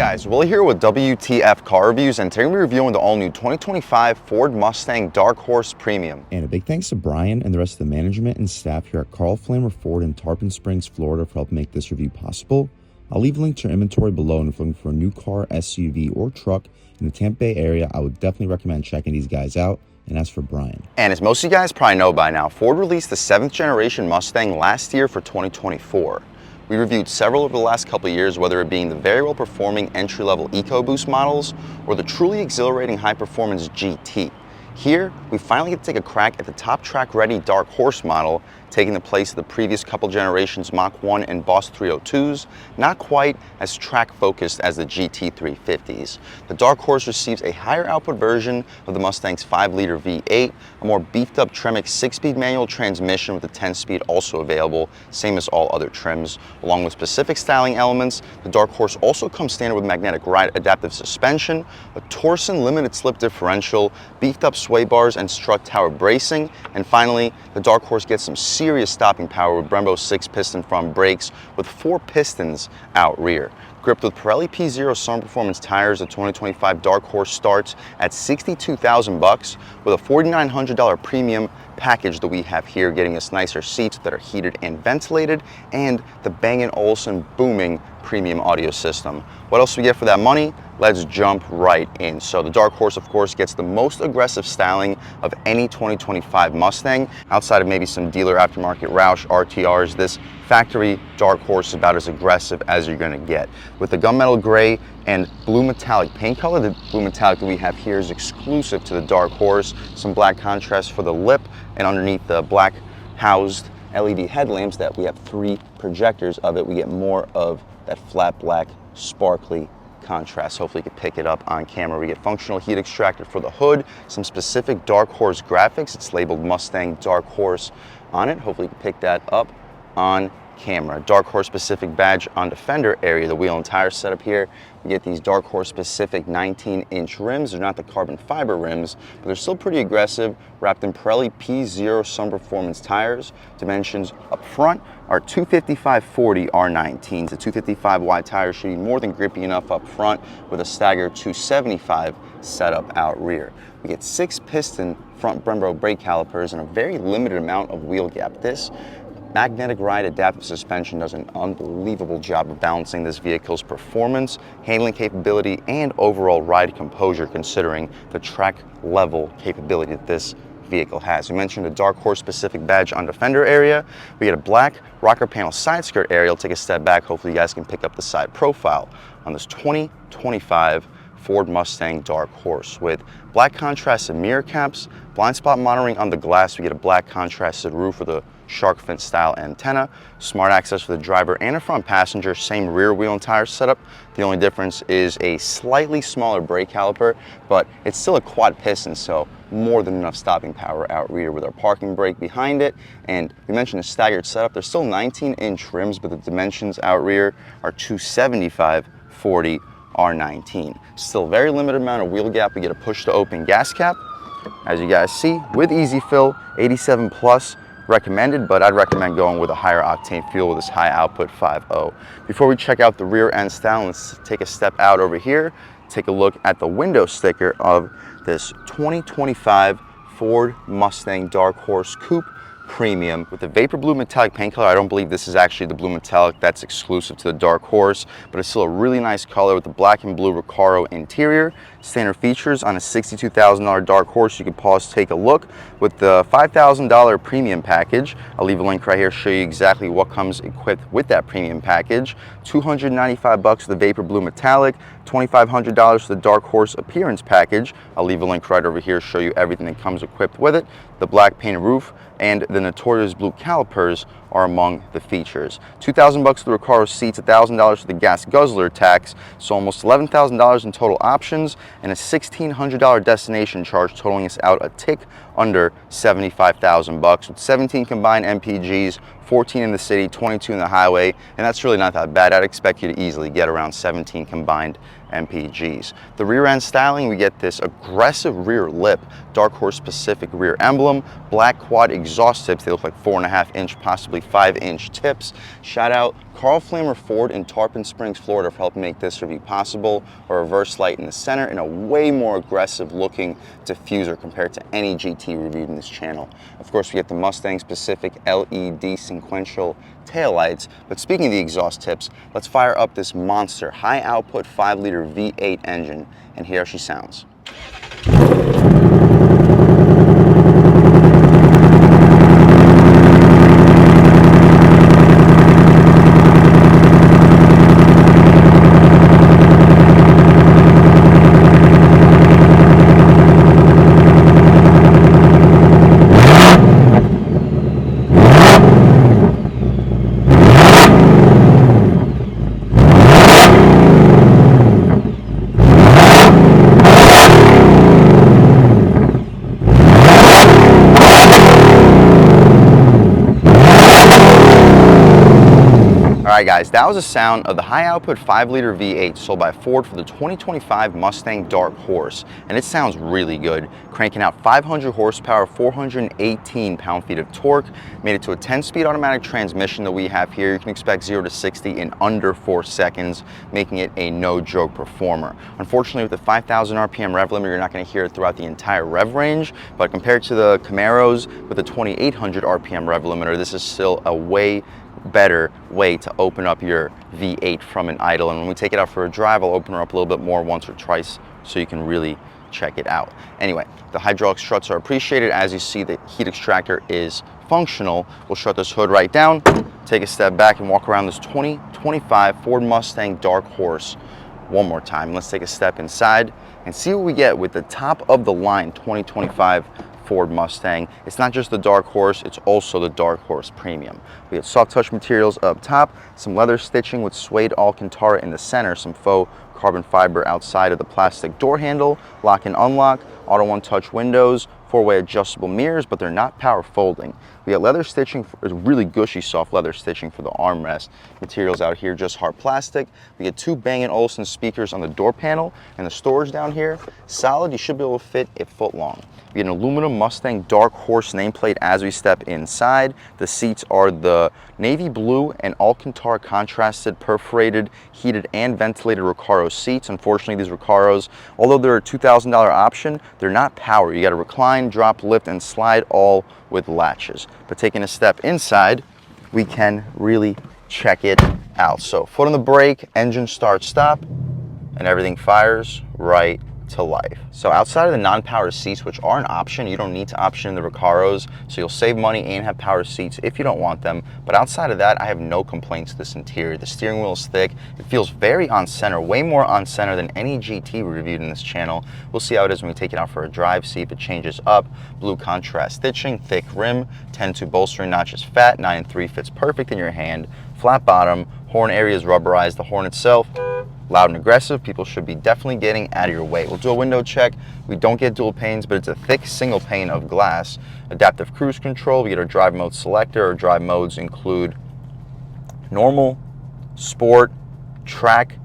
guys, Willie here with W.T.F car reviews, and today we're reviewing the all-new 2025 Ford Mustang Dark Horse Premium. And a big thanks to Brian and the rest of the management and staff here at Carl Flamer Ford in Tarpon Springs, Florida for helping make this review possible. I'll leave a link to your inventory below, and if you're looking for a new car, SUV, or truck in the Tampa Bay area, I would definitely recommend checking these guys out. And as for Brian. And as most of you guys probably know by now, Ford released the 7th generation Mustang last year for 2024. We reviewed several over the last couple of years, whether it being the very well performing entry-level EcoBoost models or the truly exhilarating high-performance GT. Here, we finally get to take a crack at the top track-ready Dark Horse model, taking the place of the previous couple generations Mach 1 and Boss 302s, not quite as track-focused as the GT350s. The Dark Horse receives a higher output version of the Mustang's 5-liter V8, a more beefed-up Tremec 6-speed manual transmission with a 10-speed also available, same as all other trims. Along with specific styling elements, the Dark Horse also comes standard with magnetic ride adaptive suspension, a Torsen limited slip differential, beefed-up sway bars and strut tower bracing, and finally, the Dark Horse gets some serious stopping power with Brembo 6-piston front brakes with 4 pistons out rear. Gripped with Pirelli P0 Summer Performance tires, the 2025 Dark Horse starts at $62,000 with a $4,900 premium package that we have here, getting us nicer seats that are heated and ventilated, and the Bang & Olufsen booming premium audio system. What else do we get for that money? Let's jump right in. So the Dark Horse, of course, gets the most aggressive styling of any 2025 Mustang. Outside of maybe some dealer aftermarket Roush RTRs, this factory Dark Horse is about as aggressive as you're gonna get. With the gunmetal gray and blue metallic paint color, the blue metallic that we have here is exclusive to the Dark Horse. Some black contrast for the lip, and underneath the black housed LED headlamps that we have 3 projectors of it, we get more of that flat black sparkly contrast. Hopefully you can pick it up on camera. We get functional heat extractor for the hood, some specific Dark Horse graphics. It's labeled Mustang Dark Horse on it. Hopefully you can pick that up on camera. Dark Horse specific badge on the fender area, the wheel and tire setup here. We get these Dark Horse specific 19-inch rims. They're not the carbon fiber rims, but they're still pretty aggressive, wrapped in Pirelli P0 Summer Performance tires. Dimensions up front are 255/40 R19s. The 255 wide tires should be more than grippy enough up front with a staggered 275 setup out rear. We get 6-piston front Brembo brake calipers and a very limited amount of wheel gap. This magnetic ride adaptive suspension does an unbelievable job of balancing this vehicle's performance, handling capability, and overall ride composure, considering the track level capability that this vehicle has. We mentioned the Dark Horse specific badge on the fender area. We get a black rocker panel side skirt area. I'll take a step back. Hopefully you guys can pick up the side profile on this 2025 Ford Mustang Dark Horse with black contrasted mirror caps, blind spot monitoring on the glass. We get a black contrasted roof with a shark fin style antenna, smart access for the driver and a front passenger, same rear wheel and tire setup. The only difference is a slightly smaller brake caliper, but it's still a quad piston, so more than enough stopping power out rear with our parking brake behind it. And we mentioned a staggered setup. There's still 19-inch rims, but the dimensions out rear are 275/40 R19. Still very limited amount of wheel gap. We get a push to open gas cap, as you guys see, with easy fill, 87 plus recommended, but I'd recommend going with a higher octane fuel with this high output 5.0. Before we check out the rear end style, let's take a step out over here, take a look at the window sticker of this 2025 Ford Mustang Dark Horse Coupe Premium with the vapor blue metallic paint color. I don't believe this is actually the blue metallic that's exclusive to the Dark Horse, but it's still a really nice color with the black and blue Recaro interior. Standard features on a $62,000 Dark Horse. You can pause, take a look. With the $5,000 premium package, I'll leave a link right here to show you exactly what comes equipped with that premium package. $295 for the vapor blue metallic, $2,500 for the Dark Horse appearance package. I'll leave a link right over here to show you everything that comes equipped with it. The black painted roof and the notorious blue calipers are among the features. $2,000 for the Recaro seats, $1,000 for the gas guzzler tax, so almost $11,000 in total options, and a $1,600 destination charge, totaling us out a tick under 75,000 bucks with 17 combined MPGs, 14 in the city, 22 in the highway, and that's really not that bad. I'd expect you to easily get around 17 combined MPGs. The rear end styling, we get this aggressive rear lip, Dark Horse specific rear emblem, black quad exhaust tips. They look like 4.5-inch, possibly 5-inch tips. Shout out Carl Flamer Ford in Tarpon Springs, Florida for helping make this review possible. A reverse light in the center and a way more aggressive looking diffuser compared to any GT reviewed in this channel. Of course, we get the Mustang specific LED sequential taillights. But speaking of the exhaust tips, let's fire up this monster high output 5-liter V8 engine and hear how she sounds. Alright guys, that was the sound of the high output 5-liter V8 sold by Ford for the 2025 Mustang Dark Horse, and it sounds really good, cranking out 500 horsepower, 418 pound-feet of torque, made it to a 10-speed automatic transmission that we have here. You can expect 0 to 60 in under 4 seconds, making it a no-joke performer. Unfortunately, with the 5,000 RPM rev limiter, you're not going to hear it throughout the entire rev range, but compared to the Camaros with the 2,800 RPM rev limiter, this is still a way better way to open up your V8 from an idle. And when we take it out for a drive, I'll open her up a little bit more once or twice so you can really check it out. Anyway, the hydraulic struts are appreciated. As you see, the heat extractor is functional. We'll shut this hood right down, take a step back and walk around this 2025 Ford Mustang Dark Horse one more time. Let's take a step inside and see what we get with the top of the line 2025 Ford Mustang. It's not just the Dark Horse, it's also the Dark Horse Premium. We have soft touch materials up top, some leather stitching with suede Alcantara in the center, some faux carbon fiber outside of the plastic door handle, lock and unlock, auto one-touch windows, 4-way adjustable mirrors, but they're not power folding. We got leather stitching, really gushy soft leather stitching for the armrest. Materials out here, just hard plastic. We get 2 Bang & Olufsen speakers on the door panel, and the storage down here, solid. You should be able to fit a foot long. We get an aluminum Mustang Dark Horse nameplate as we step inside. The seats are the navy blue and Alcantara contrasted, perforated, heated, and ventilated Recaro seats. Unfortunately, these Recaros, although they're a $2,000 option, they're not power. You got to recline, drop, lift, and slide all with latches. But taking a step inside, we can really check it out. So foot on the brake, engine start, stop, and everything fires right to life. So outside of the non-power seats, which are an option, you don't need to option in the Recaros, so you'll save money and have power seats if you don't want them. But outside of that, I have no complaints to this interior. The steering wheel is thick. It feels very on center, way more on center than any GT we reviewed in this channel. We'll see how it is when we take it out for a drive, see if it changes up. Blue contrast stitching, thick rim, 10-2 bolstering notches, fat, 9-3 fits perfect in your hand, flat bottom, horn area is rubberized. The horn itself, loud and aggressive. People should be definitely getting out of your way. We'll do a window check. We don't get dual panes, but it's a thick single pane of glass. Adaptive cruise control. We get our drive mode selector. Our drive modes include normal, sport, track,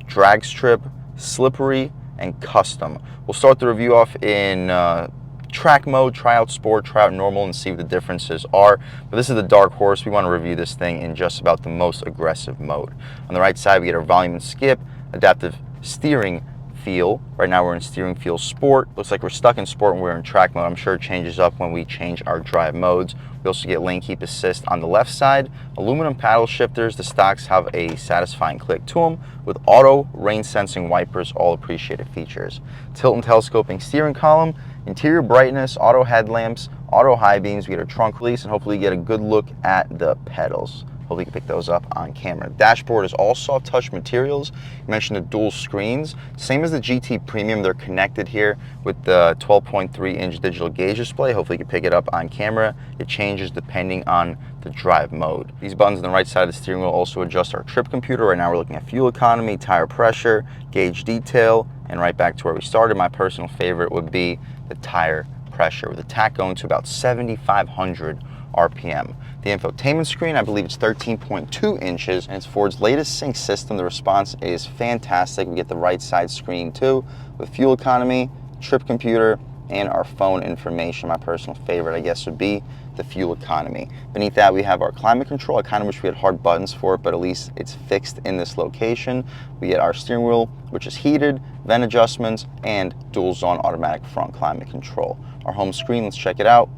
drag strip, slippery, and custom. We'll start the review off in track mode, try out sport, try out normal, and see what the differences are. But this is the Dark Horse. We want to review this thing in just about the most aggressive mode. On the right side, we get our volume and skip, adaptive steering feel. Right now we're in steering feel sport. Looks like we're stuck in sport when we're in track mode. I'm sure it changes up when we change our drive modes. We also get lane keep assist on the left side. Aluminum paddle shifters. The stocks have a satisfying click to them with auto rain sensing wipers, all appreciated features. Tilt and telescoping steering column, interior brightness, auto headlamps, auto high beams. We get our trunk release and hopefully get a good look at the pedals. Hopefully you can pick those up on camera. Dashboard is all soft touch materials. You mentioned the dual screens. Same as the GT Premium, they're connected here with the 12.3-inch digital gauge display. Hopefully you can pick it up on camera. It changes depending on the drive mode. These buttons on the right side of the steering wheel also adjust our trip computer. Right now we're looking at fuel economy, tire pressure, gauge detail, and right back to where we started. My personal favorite would be the tire pressure, with the tach going to about 7,500 RPM. The infotainment screen, I believe it's 13.2 inches, and it's Ford's latest sync system. The response is fantastic. We get the right side screen too, with fuel economy, trip computer, and our phone information. My personal favorite, I guess, would be the fuel economy. Beneath that, we have our climate control. I kind of wish we had hard buttons for it, but at least it's fixed in this location. We get our steering wheel, which is heated, vent adjustments, and dual zone automatic front climate control. Our home screen, let's check it out.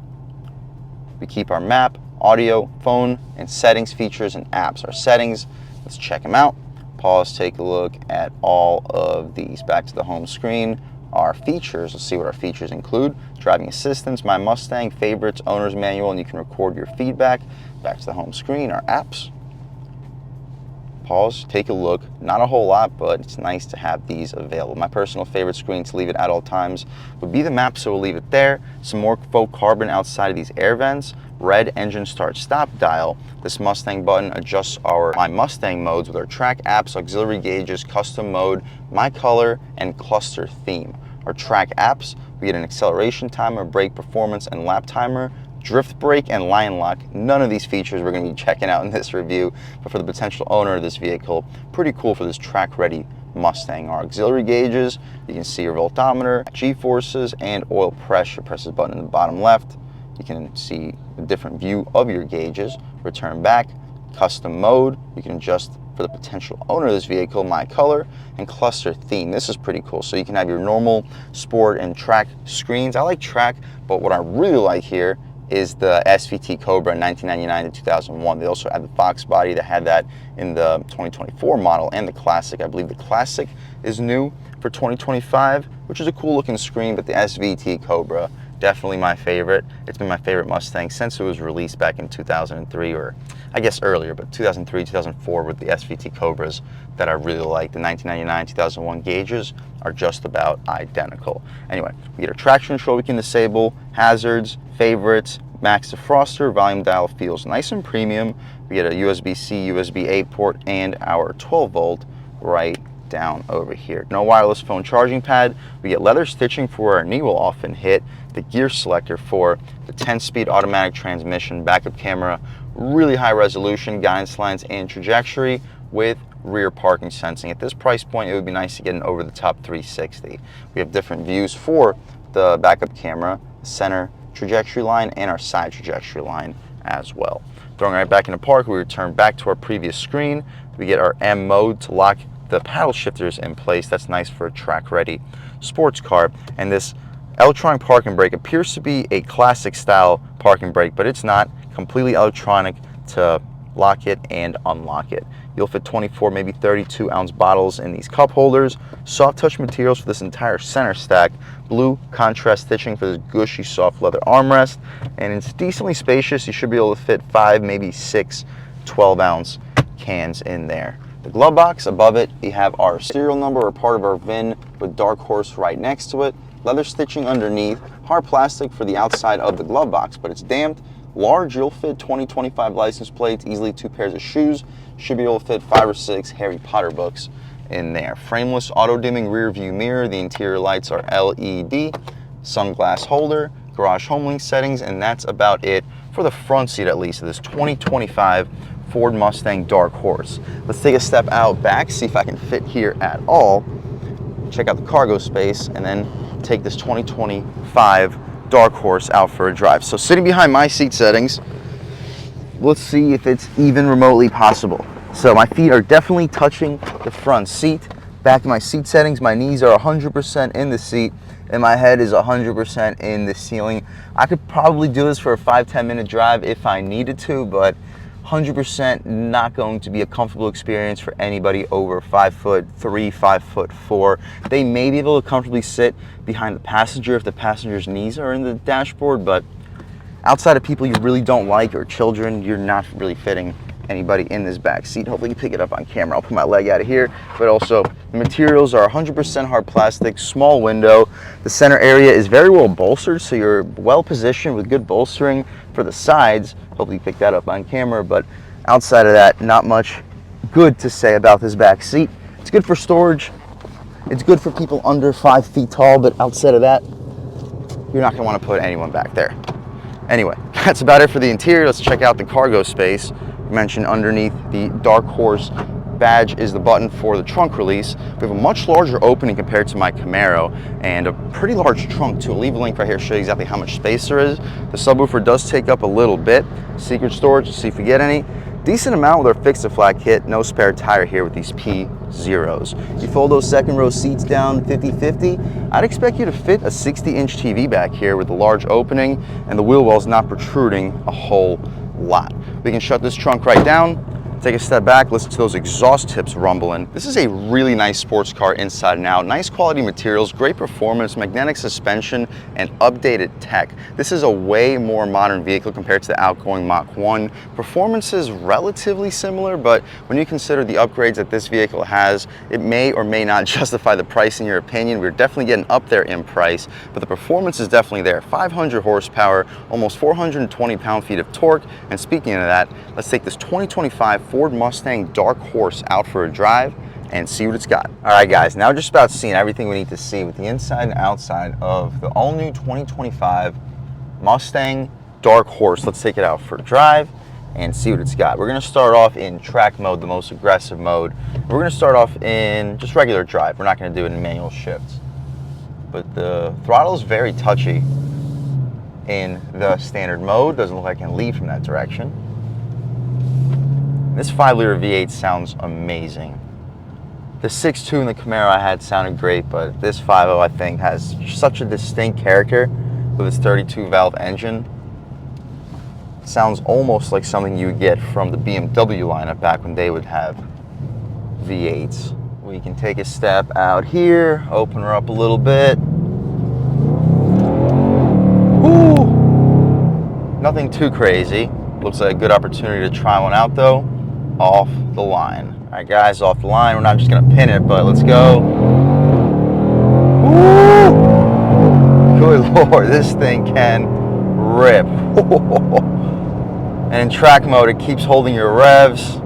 We keep our map, audio, phone, and settings, features, and apps. Our settings, let's check them out. Pause, take a look at all of these. Back to the home screen. Our features, let's see what our features include. Driving assistance, my Mustang, favorites, owner's manual, and you can record your feedback. Back to the home screen, our apps. Pause, take a look. Not a whole lot, but it's nice to have these available. My personal favorite screen to leave it at all times would be the map, so we'll leave it there. Some more faux carbon outside of these air vents. Red engine start stop dial. This Mustang button adjusts our My Mustang modes with our track apps, auxiliary gauges, custom mode, my color, and cluster theme. Our track apps, we get an acceleration timer, brake performance, and lap timer, drift brake, and line lock. None of these features we're going to be checking out in this review, but for the potential owner of this vehicle, pretty cool for this track-ready Mustang. Our auxiliary gauges, you can see your voltometer, G-forces, and oil pressure. Press this button in the bottom left. You can see a different view of your gauges. Return back, custom mode. You can adjust for the potential owner of this vehicle, my color, and cluster theme. This is pretty cool. So you can have your normal, sport, and track screens. I like track, but what I really like here is the SVT Cobra in 1999 to 2001. They also had the Fox body that had that in the 2024 model, and the Classic. I believe the Classic is new for 2025, which is a cool looking screen, but the SVT Cobra, definitely my favorite. It's been my favorite Mustang since it was released back in 2003, or I guess earlier, but 2003, 2004 with the SVT Cobras that I really like. The 1999, 2001 gauges are just about identical. Anyway, we get our traction control we can disable, hazards, favorites, max defroster, volume dial feels nice and premium. We get a USB-C, USB-A port, and our 12-volt right down over here. No wireless phone charging pad. We get leather stitching for our knee will often hit, the gear selector for the 10-speed automatic transmission, backup camera, really high resolution, guidance lines, and trajectory with rear parking sensing. At this price point, it would be nice to get an over-the-top 360. We have different views for the backup camera, center trajectory line, and our side trajectory line as well. Throwing right back into park, we return back to our previous screen. We get our M mode to lock the paddle shifters in place. That's nice for a track-ready sports car. And this electronic parking brake appears to be a classic style parking brake, but it's not. Completely electronic to lock it and unlock it. You'll fit 24, maybe 32-ounce bottles in these cup holders. Soft touch materials for this entire center stack. Blue contrast stitching for this gushy soft leather armrest. And it's decently spacious. You should be able to fit 5, maybe 6 12-ounce cans in there. The glove box, above it, we have our serial number or part of our VIN with Dark Horse right next to it. Leather stitching underneath. Hard plastic for the outside of the glove box, but it's damped. Large, you'll fit 20-25 license plates, easily 2 pairs of shoes. Should be able to fit 5 or 6 Harry Potter books in there. Frameless auto-dimming rear view mirror. The interior lights are LED. Sunglass holder, garage home link settings, and that's about it for the front seat, at least, of this 2025 Ford Mustang Dark Horse. Let's take a step out back, see if I can fit here at all. Check out the cargo space, and then take this 2025 Dark Horse out for a drive. So sitting behind my seat settings, let's see if it's even remotely possible. So my feet are definitely touching the front seat. Back to my seat settings, my knees are 100% in the seat, and my head is 100% in the ceiling. I could probably do this for a 5-10 minute drive if I needed to, but 100% not going to be a comfortable experience for anybody over 5'3", 5'4". They may be able to comfortably sit behind the passenger if the passenger's knees are in the dashboard, but outside of people you really don't like or children, you're not really fitting anybody in this back seat. Hopefully you can pick it up on camera. I'll put my leg out of here, but also the materials are 100% hard plastic, small window. The center area is very well bolstered, so you're well positioned with good bolstering for the sides. Hopefully you pick that up on camera, but outside of that, not much good to say about this back seat. It's good for storage. It's good for people under 5 feet tall, but outside of that, you're not gonna wanna put anyone back there. Anyway, that's about it for the interior. Let's check out the cargo space. I mentioned underneath the Dark Horse badge is the button for the trunk release. We have a much larger opening compared to my Camaro and a pretty large trunk too. I'll leave a link right here to show you exactly how much space there is. The subwoofer does take up a little bit. Secret storage, let's see if we get any. Decent amount with our fix-a-flat kit. No spare tire here with these P0s. You fold those second row seats down 50-50, I'd expect you to fit a 60-inch TV back here with a large opening and the wheel wells not protruding a whole lot. We can shut this trunk right down, take a step back, listen to those exhaust tips rumbling. This is a really nice sports car inside and out. Nice quality materials, great performance, magnetic suspension, and updated tech. This is a way more modern vehicle compared to the outgoing Mach 1. Performance is relatively similar, but when you consider the upgrades that this vehicle has, it may or may not justify the price in your opinion. We're definitely getting up there in price, but the performance is definitely there. 500 horsepower, almost 420 pound-feet of torque. And speaking of that, let's take this 2025 Ford Mustang Dark Horse out for a drive and see what it's got. All right, guys, now just about seeing everything we need to see with the inside and outside of the all-new 2025 Mustang Dark Horse. Let's take it out for a drive and see what it's got. We're gonna start off in track mode, the most aggressive mode. We're gonna start off in just regular drive. We're not gonna do it in manual shifts. But the throttle is very touchy in the standard mode. Doesn't look like I can lead from that direction. This 5-liter V8 sounds amazing. The 6.2 in the Camaro I had sounded great, but this 5.0 I think has such a distinct character with its 32 valve engine. It sounds almost like something you would get from the BMW lineup back when they would have V8s. We can take a step out here, open her up a little bit. Woo! Nothing too crazy. Looks like a good opportunity to try one out though. Off the line. All right, guys, off the line. We're not just gonna pin it, but let's go. Woo! Good Lord, this thing can rip. And in track mode, it keeps holding your revs.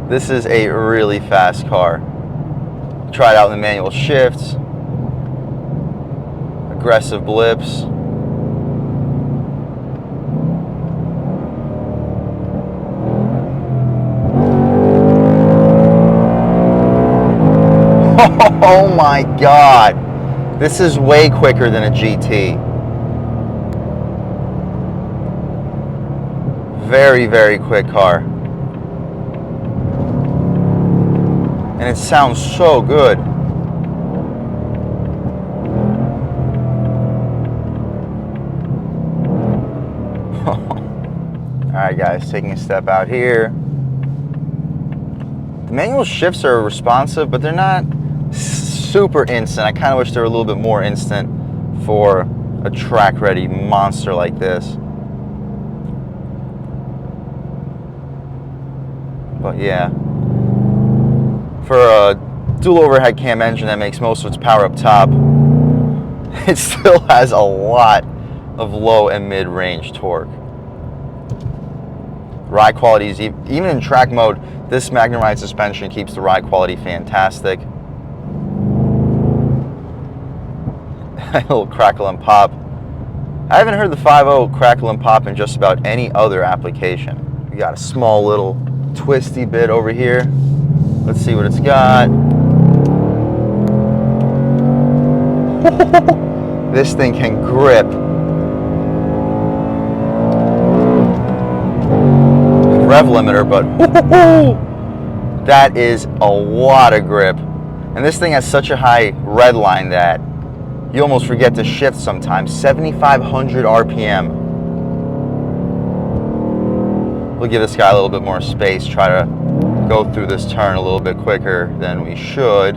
This is a really fast car. Try it out in the manual shifts. Aggressive blips. Oh my God, this is way quicker than a GT. Very, very quick car. And it sounds so good. All right, guys, taking a step out here. The manual shifts are responsive, but they're not super instant. I kind of wish they were a little bit more instant for a track-ready monster like this. But yeah, for a dual overhead cam engine that makes most of its power up top, it still has a lot of low and mid-range torque. Ride quality is, even in track mode, this Magnum Ride suspension keeps the ride quality fantastic. A little crackle and pop. I haven't heard the 5.0 crackle and pop in just about any other application. We got a small little twisty bit over here. Let's see what it's got. This thing can grip. Rev limiter, but that is a lot of grip. And this thing has such a high red line that you almost forget to shift sometimes. 7,500 RPM. We'll give this guy a little bit more space, try to go through this turn a little bit quicker than we should.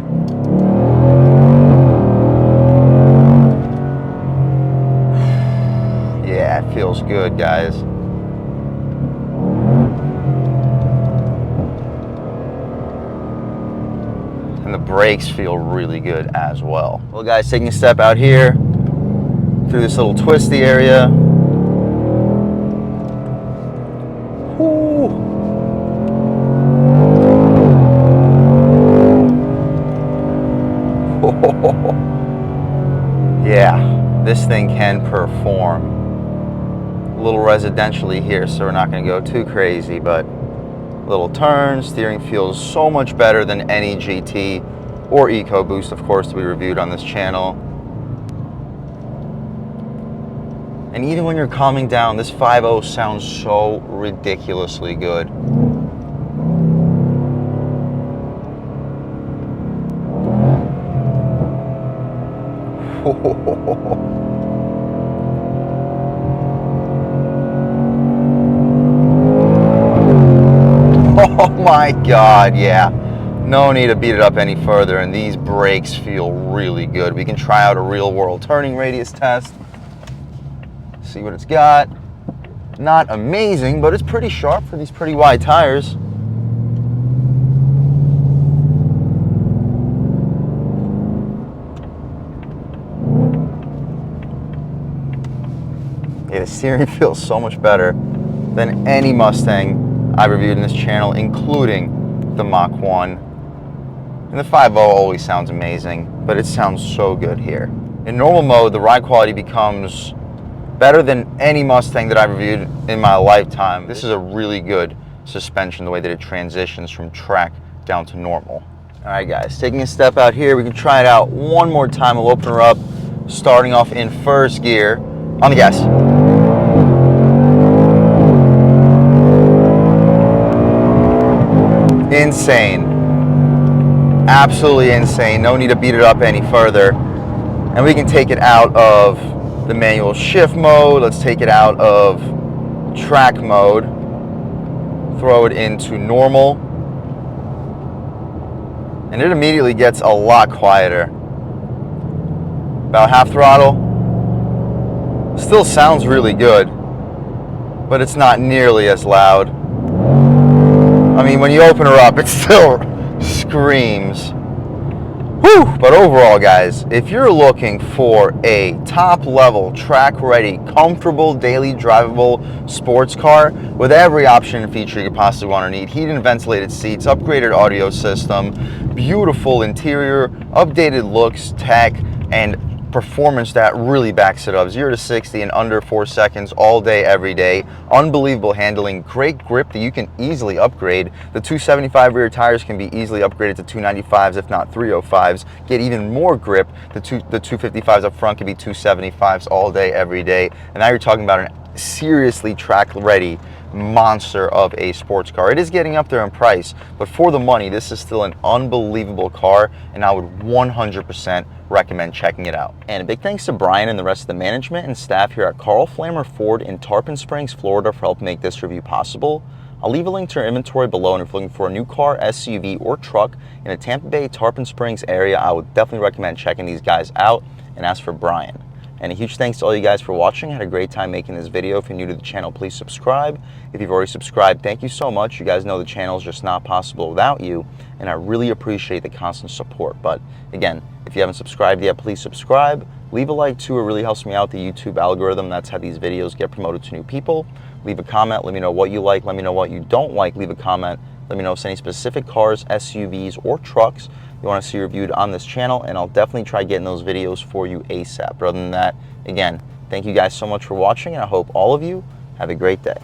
Yeah, it feels good, guys. And the brakes feel really good as well. Well, guys, taking a step out here through this little twisty area. Woo. this thing can perform. A little residentially here, so we're not going to go too crazy, but little turns, steering feels so much better than any GT or EcoBoost, of course, that we reviewed on this channel. And even when you're calming down, this 5.0 sounds so ridiculously good. Oh my God, yeah. No need to beat it up any further, and these brakes feel really good. We can try out a real world turning radius test. See what it's got. Not amazing, but it's pretty sharp for these pretty wide tires. Yeah, the steering feels so much better than any Mustang I reviewed in this channel, including the Mach 1. And the 5.0 always sounds amazing, but it sounds so good here. In normal mode, the ride quality becomes better than any Mustang that I've reviewed in my lifetime. This is a really good suspension, the way that it transitions from track down to normal. All right, guys, taking a step out here, we can try it out one more time. We'll open her up, starting off in first gear. On the gas. Insane. Absolutely insane. No need to beat it up any further. And we can take it out of the manual shift mode. Let's take it out of track mode. Throw it into normal. And it immediately gets a lot quieter. About half throttle. Still sounds really good, but it's not nearly as loud. I mean, when you open her up, it still screams. Whew! But overall, guys, if you're looking for a top-level, track-ready, comfortable, daily drivable sports car with every option and feature you could possibly want or need, heated and ventilated seats, upgraded audio system, beautiful interior, updated looks, tech, and performance that really backs it up. 0 to 60 in under 4 seconds, all day, every day. Unbelievable handling, great grip that you can easily upgrade. The 275 rear tires can be easily upgraded to 295s, if not 305s. Get even more grip. The 255s up front can be 275s all day, every day. And now you're talking about a seriously track-ready monster of a sports car. It is getting up there in price, but for the money, this is still an unbelievable car, and I would 100% recommend checking it out. And a big thanks to Brian and the rest of the management and staff here at Carl Flammer Ford in Tarpon Springs, Florida for helping make this review possible. I'll leave a link to our inventory below, and if you're looking for a new car, SUV, or truck in the Tampa Bay, Tarpon Springs area, I would definitely recommend checking these guys out. And as for Brian, and a huge thanks to all you guys for watching. I had a great time making this video. If you're new to the channel, please subscribe. If you've already subscribed, thank you so much. You guys know the channel is just not possible without you, and I really appreciate the constant support. But again, if you haven't subscribed yet, please subscribe. Leave a like too, it really helps me out, the YouTube algorithm. That's how these videos get promoted to new people. Leave a comment, let me know what you like, let me know what you don't like. Leave a comment, let me know if there's any specific cars, SUVs, or trucks you want to see reviewed on this channel, and I'll definitely try getting those videos for you ASAP. But other than that, again, thank you guys so much for watching, and I hope all of you have a great day.